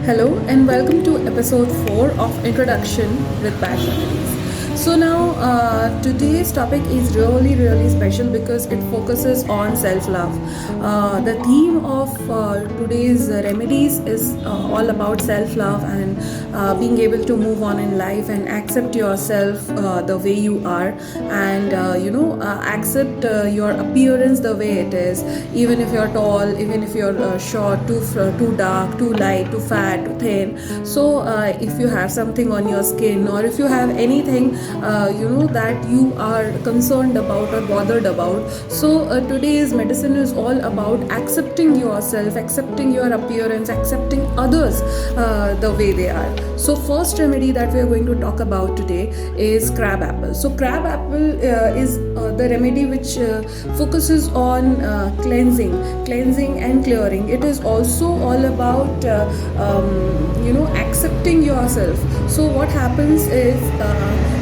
Hello and welcome to episode 4 of Introduction with Bad Memories. So now today's topic is really special because it focuses on self-love. The theme of today's remedies is all about self-love and being able to move on in life and accept yourself the way you are, and accept your appearance the way it is, even if you're tall, even if you're short, too dark, too light, too fat, too thin. So if you have something on your skin, or if you have anything that you are concerned about or bothered about, so today's medicine is all about accepting yourself, accepting your appearance, accepting others the way they are. So first remedy that we are going to talk about today is crab apple. So crab apple is the remedy which focuses on cleansing and clearing. It is also all about accepting yourself. So what happens is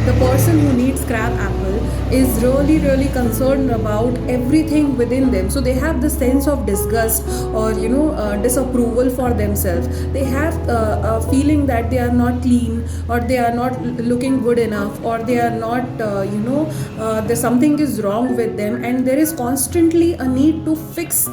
the person who needs crab apple is really concerned about everything within them. So they have the sense of disgust or disapproval for themselves. They have a feeling that they are not clean, or they are not looking good enough, or they are not there's something is wrong with them, and there is constantly a need to fix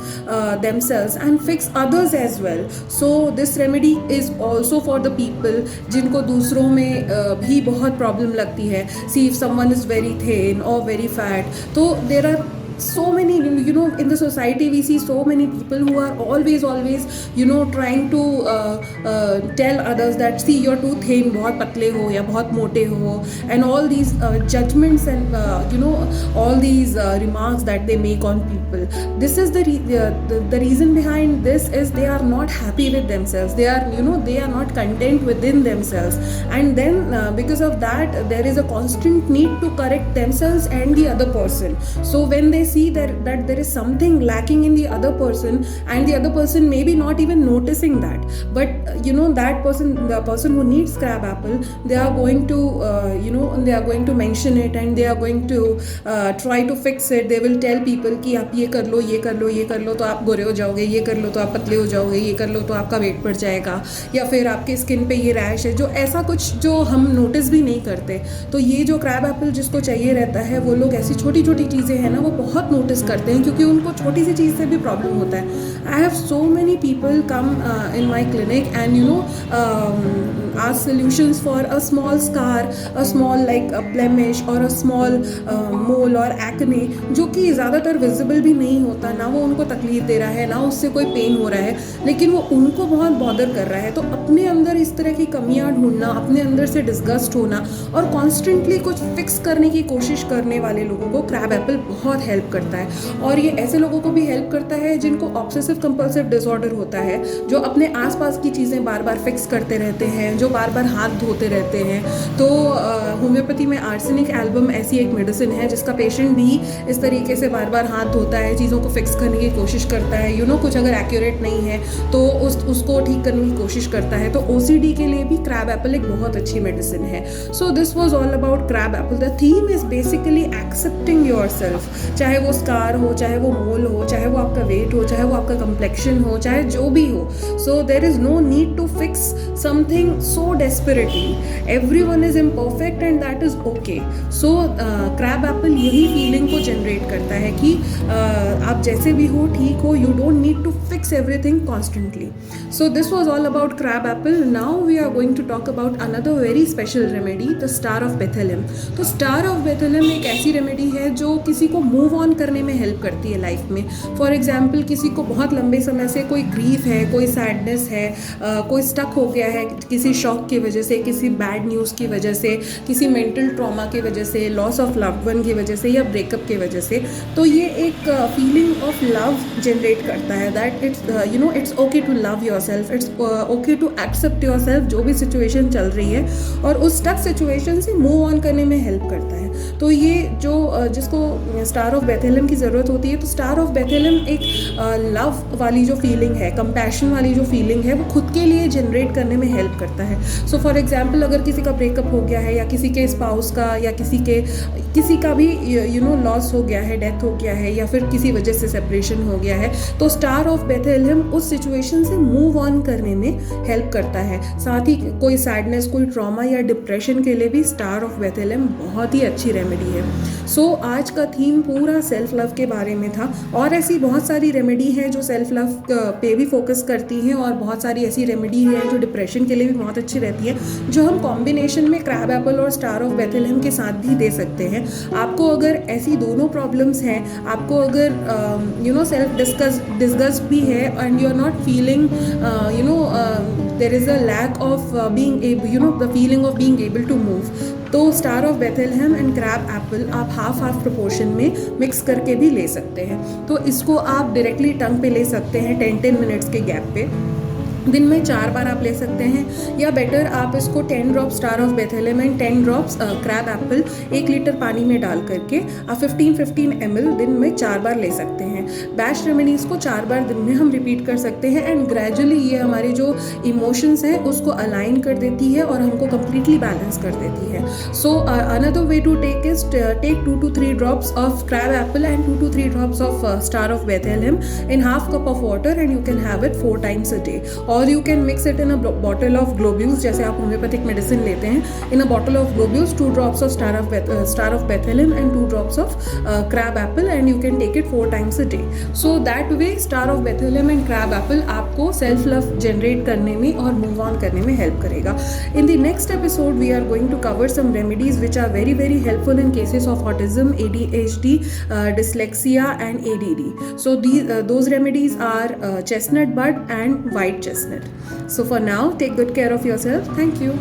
themselves and fix others as well. So this remedy is also for the people जिनको दूसरों में भी बहुत problem लगती है. See, if someone is very thin or very fat, so there are so many, in the society we see so many people who are always trying to tell others that, see, you're too thin, बहुत पतले हो या बहुत मोटे हो, and all these judgments and all these remarks that they make on people. This is the reason behind this is they are not happy with themselves. They are not content within themselves, and then because of that there is a constant need to correct themselves and the other person. So when they see that there is something lacking in the other person, and the other person maybe not even noticing that, but the person who needs crab apple, they are going to mention it, and they are going to try to fix it. They will tell people कि आप ये कर लो तो आप गोरे हो जाओगे, ये कर लो तो आप पतले हो जाओगे, ये कर लो तो आपका वेट बढ़ जाएगा, या फिर आपके स्किन पे ये रैश है, जो ऐसा कुछ जो हम नोटिस भी नहीं करते. तो ये जो क्रैब एप्पल जिसको चाहिए रहता है, वो लोग ऐसी छोटी चीज़ें हैं ना, वो बहुत नोटिस करते हैं, क्योंकि उनको छोटी सी चीज़ से भी प्रॉब्लम होता है. I have so many people come in my clinic and ask solutions for a small scar, a small like a blemish or a small mole or acne, जो कि ज़्यादातर विजिबल भी नहीं होता, ना वो उनको तकलीफ दे रहा है, ना उससे कोई पेन हो रहा है, लेकिन वो उनको बहुत बॉदर कर रहा है. तो अपने अंदर इस तरह की कमियां ढूंढना, अपने अंदर से डिस्गस्ट होना और कॉन्स्टेंटली कुछ फिक्स करने की कोशिश करने वाले लोगों को क्रैब एप्पल बहुत हेल्प करता है. और ये ऐसे लोगों को भी हेल्प करता है जिनको ऑब्सेसिव कंपल्सिव डिसऑर्डर होता है, जो अपने आसपास की चीज़ें बार बार फिक्स करते रहते हैं, जो बार बार हाथ धोते रहते हैं. तो होम्योपैथी में आर्सेनिक एल्बम ऐसी एक मेडिसिन है जिसका पेशेंट भी इस तरीके से बार बार हाथ धोता है, चीज़ों को फिक्स करने की कोशिश करता है, कुछ अगर एक्यूरेट नहीं है तो उसको ठीक करने की कोशिश करता है. तो OCD के लिए भी क्रैब एप्पल एक बहुत अच्छी मेडिसिन है. So this was all about crab Apple. The theme is basically accepting your self, चाहे वो स्कार हो, चाहे वो मोल हो, चाहे वो आपका वेट हो, चाहे वो आपका कम्प्लेक्शन हो, चाहे जो भी हो. So there is no need to fix something so desperately. Everyone is imperfect and that is okay. So crab apple यही feeling को generate करता है कि आप जैसे भी हो ठीक हो. You don't need to fix everything constantly. So this was all about crab apple. Now we are going to talk about another very special remedy, the star of Bethlehem. तो star of Bethlehem एक ऐसी remedy है जो किसी को move on करने में help करती है लाइफ में. For example, किसी को बहुत लंबे समय से कोई grief है, कोई sadness है, कोई stuck हो गया है किसी शॉक की वजह से, किसी बैड न्यूज़ की वजह से, किसी मेंटल ट्रॉमा की वजह से, लॉस ऑफ लव्ड वन की वजह से, या ब्रेकअप की वजह से. तो ये एक फीलिंग ऑफ लव जनरेट करता है, that it's okay to love yourself, it's okay to accept yourself जो भी सिचुएशन चल रही है, और उस स्टक सिचुएशन से मूव ऑन करने में हेल्प करता है. तो ये जो जिसको स्टार ऑफ बेथेलम की ज़रूरत होती है। तो स्टार ऑफ बेथेलम एक लव वाली जो फीलिंग है, कंपैशन वाली जो फीलिंग है, वो खुद के लिए जनरेट करने में हेल्प करता है। सो फॉर एग्जांपल अगर किसी का ब्रेकअप हो गया है, या किसी के स्पाउस का, या किसी का भी लॉस हो गया है, डेथ हो गया है, या फिर किसी वजह से सेपरेशन हो गया है, तो स्टार ऑफ बेथेलम उस सिचुएशन से मूव ऑन करने में हेल्प करता है। साथ ही कोई सैडनेस, कोई ट्रॉमा या डिप्रेशन के लिए भी स्टार ऑफ बेथेलम बहुत ही अच्छी रेमेडी है। सो आज का थीम पूरा सेल्फ लव के बारे में था, और ऐसी बहुत सारी रेमेडी हैं जो सेल्फ लव पे भी फोकस करती हैं, और बहुत सारी ऐसी रेमेडी है जो डिप्रेशन के लिए भी बहुत अच्छी रहती है, जो हम कॉम्बिनेशन में क्रैब एप्पल और स्टार ऑफ बेथेलम के साथ भी दे सकते हैं। आपको अगर ऐसी दोनों प्रॉब्लम्स हैं, आपको अगर सेल्फ डिस्गस्ट भी है, and you are not feeling there is a lack of being the feeling of being able to move, तो star of Bethlehem and crab apple आप हाफ प्रोपोर्शन में मिक्स करके भी ले सकते हैं। तो इसको आप डायरेक्टली टंग पे ले सकते हैं 10 मिनट्स के गैप पे, दिन में 4 बार आप ले सकते हैं, या बेटर आप इसको 10 drop star of Bethlehem and 10 drops crab apple 1 litre पानी में डाल करके आप 15 ml दिन में 4 बार ले सकते हैं। बैच रेमेडीज़ को 4 बार दिन में हम रिपीट कर सकते हैं, एंड ग्रेजुअली ये हमारे जो इमोशंस हैं उसको अलाइन कर देती है और हमको कम्प्लीटली बैलेंस कर देती है। So another way to take is take 2 to 3 drops of crab apple and 2 to 3 drops of star of Bethlehem in half cup of water, and you can have it 4 times a day. Or you can mix it in a bottle of globules, जैसे आप homeopathic medicine लेते हैं, in a bottle of globules 2 drops of star of Bethlehem and 2 drops of crab apple, and you can take it 4 times a day. So that way star of Bethlehem and crab apple आपको self love generate करने में और move on करने में help करेगा. In the next episode we are going to cover some remedies which are very very helpful in cases of autism, ADHD, dyslexia and ADD. So those remedies are chestnut bud and white chestnut. So for now, take good care of yourself. Thank you.